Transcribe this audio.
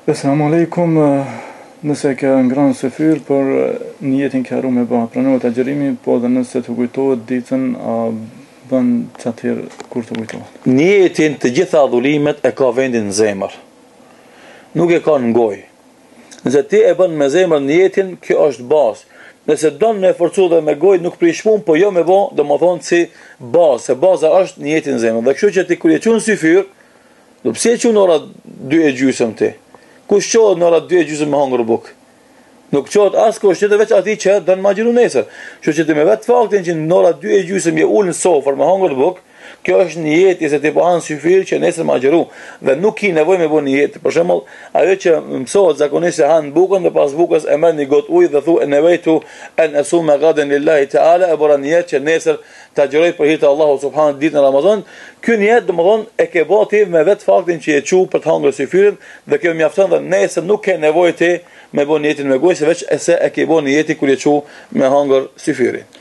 Selamu alaikum, nëse ke ngranë së fyrë, për niyetin ke haru me ba, pranohet agjerimi, po dhe nëse të kujtohet ditën, a bën që atëherë kur të kujtohet. Niyetin të gjitha adhurimet e ka vendin në zemër, nuk e ka në gojë. Nëse ti e bën me zemër niyetin, kjo është bazë. Nëse don me forcu dhe me gojë nuk prish punë, po jo me bë, domethënë si bazë, se baza është niyeti në zemër. Dhe kështu që ti kur e çon sy fyr, do pse e çon ora 2:30 ti? Kush qohet në ora 2:30 me hangër bukë? Nuk qohet as kush tjetër veç atij që don ma xhiru nesër. Kështu që ti me vetë faktin që në ora 2:30 je ul në sofër me hangër bukë, kjo është niyeti se ti po han syfir që nesër ma xhiru dhe nuk ki nevojë me bën niyet. Për shembull, ajo që mësohet zakonisht se han bukën dhe pas bukës e merr një gotë ujë dhe thu nevejtu an asuma gadan lillahi taala, e bëra niyet që nesër ta xhiroj për hir të Allahut subhanahu ditën e Ramazan. Ky niyet domthon e ke bë ti me vetë faktin që je çu për të hangër syfirin dhe kjo mjafton dhe nesër nuk ke nevojë ti me bën niyetin me gojë, se veç se e ke bën niyeti kur je çu me hangër syfirin.